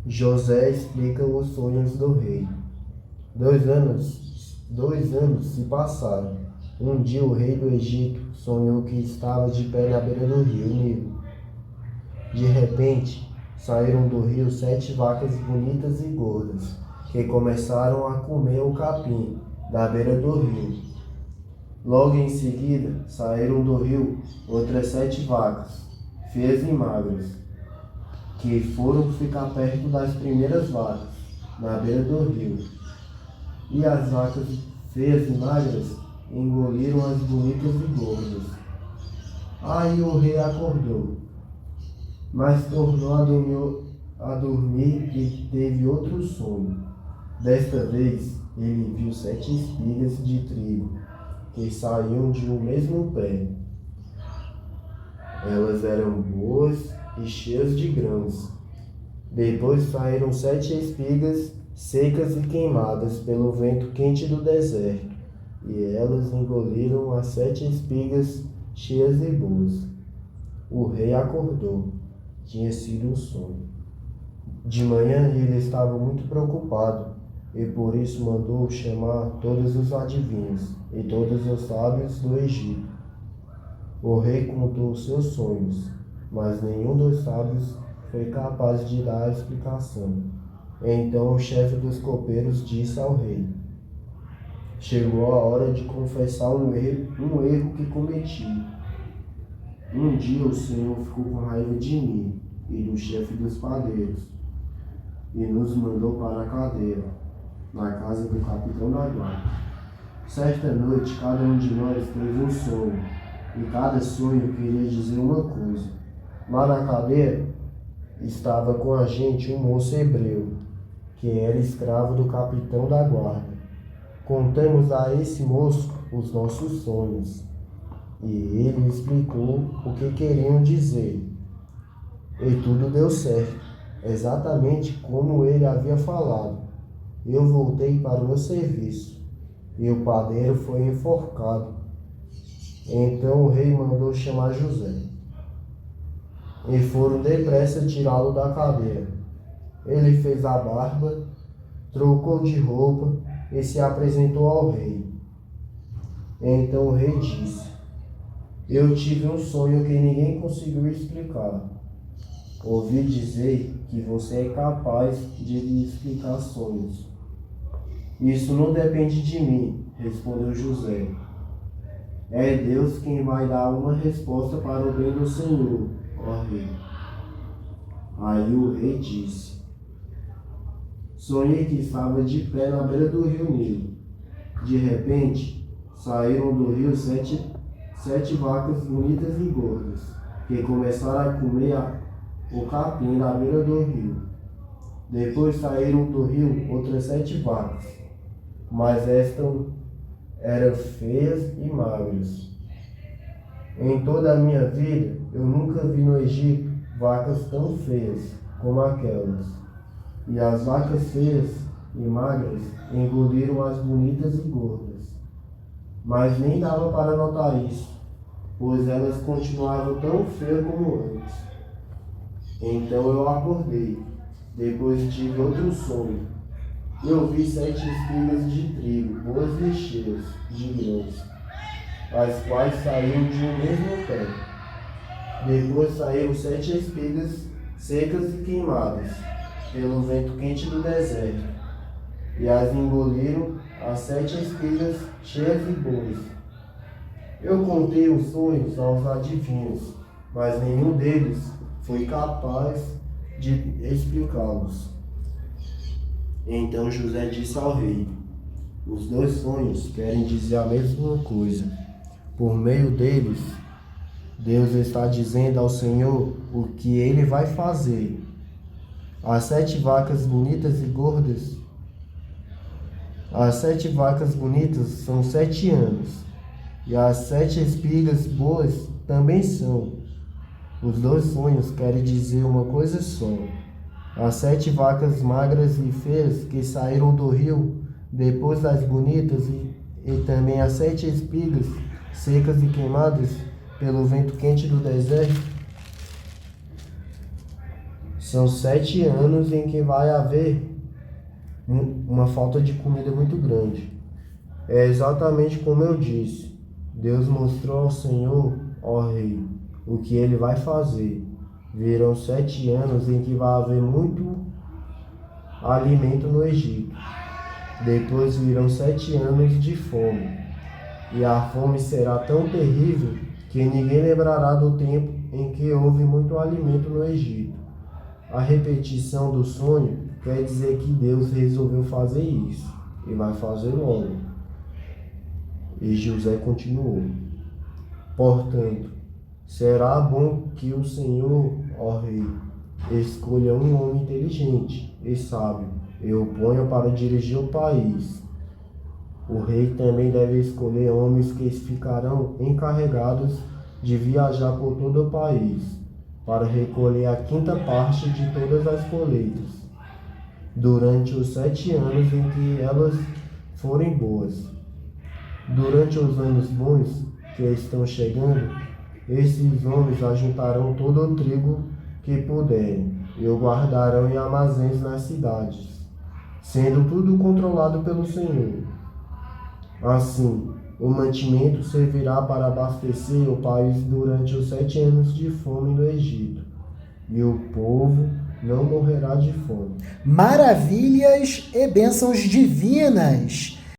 José explica os sonhos do rei. 2 anos se passaram. Um dia o rei do Egito sonhou que estava de pé na beira do rio Nilo. De repente, saíram do rio 7 vacas bonitas e gordas, que começaram a comer o capim da beira do rio. Logo em seguida, saíram do rio outras 7 vacas, feias e magras, que foram ficar perto das primeiras vacas, na beira do rio. E as vacas feias e magras engoliram as bonitas e gordas. Aí o rei acordou, mas tornou a dormir e teve outro sonho. Desta vez, ele viu 7 espigas de trigo que saíam de um mesmo pé. Elas eram boas e cheias de grãos. Depois saíram 7 espigas secas e queimadas pelo vento quente do deserto, e elas engoliram as 7 espigas cheias e boas. O rei acordou. Tinha sido um sonho. De manhã ele estava muito preocupado, e por isso mandou chamar todos os adivinhos e todos os sábios do Egito. O rei contou seus sonhos, mas nenhum dos sábios foi capaz de dar a explicação. Então o chefe dos copeiros disse ao rei: chegou a hora de confessar um erro que cometi. Um dia o Senhor ficou com raiva de mim e do chefe dos padeiros e nos mandou para a cadeia, na casa do capitão da guarda. Certa noite, cada um de nós teve um sonho, e cada sonho queria dizer uma coisa. Lá na cadeia estava com a gente um moço hebreu, que era escravo do capitão da guarda. Contamos a esse moço os nossos sonhos, e ele explicou o que queriam dizer. E tudo deu certo, exatamente como ele havia falado. Eu voltei para o meu serviço, e o padeiro foi enforcado. Então o rei mandou chamar José, e foram depressa tirá-lo da cadeia. Ele fez a barba, trocou de roupa e se apresentou ao rei. Então o rei disse: eu tive um sonho que ninguém conseguiu explicar. Ouvi dizer que você é capaz de explicar sonhos. Isso não depende de mim, respondeu José. É Deus quem vai dar uma resposta para o bem do Senhor, ó rei. Aí o rei disse: sonhei que estava de pé na beira do rio Nilo. De repente, saíram do rio 7 vacas bonitas e gordas, que começaram a comer o capim da beira do rio. Depois saíram do rio outras 7 vacas, mas estas eram feias e magras. Em toda a minha vida, eu nunca vi no Egito vacas tão feias como aquelas. E as vacas feias e magras engoliram as bonitas e gordas. Mas nem dava para notar isso, pois elas continuavam tão feias como antes. Então eu acordei. Depois tive outro sonho. Eu vi 7 espigas de trigo, boas e cheias de grãos, as quais saíam de um mesmo pé. Depois saíram 7 espigas secas e queimadas pelo vento quente do deserto, e as engoliram as 7 espigas cheias e boas. Eu contei os sonhos aos adivinhos, mas nenhum deles foi capaz de explicá-los. Então José disse ao rei: os 2 sonhos querem dizer a mesma coisa. Por meio deles, Deus está dizendo ao Senhor o que ele vai fazer. As 7 vacas bonitas e gordas, as 7 vacas bonitas são 7 anos, e as 7 espigas boas também são. Os 2 sonhos querem dizer uma coisa só. As 7 vacas magras e feias que saíram do rio depois das bonitas, e também as 7 espigas secas e queimadas pelo vento quente do deserto, São 7 anos em que vai haver uma falta de comida muito grande. É exatamente como eu disse. Deus mostrou ao Senhor, ó rei, o que ele vai fazer. Virão 7 anos em que vai haver muito alimento no Egito. Depois virão 7 anos de fome. E a fome será tão terrível que ninguém lembrará do tempo em que houve muito alimento no Egito. A repetição do sonho quer dizer que Deus resolveu fazer isso e vai fazer logo. E José continuou: portanto, será bom que o Senhor, ó rei, escolha um homem inteligente e sábio e o ponha para dirigir o país. O rei também deve escolher homens que ficarão encarregados de viajar por todo o país, para recolher a quinta parte de todas as colheitas, durante os 7 anos em que elas forem boas. Durante os anos bons que estão chegando, esses homens ajuntarão todo o trigo que puderem e o guardarão em armazéns nas cidades, sendo tudo controlado pelo Senhor. Assim, o mantimento servirá para abastecer o país durante os 7 anos de fome no Egito, e o povo não morrerá de fome. Maravilhas e bênçãos divinas!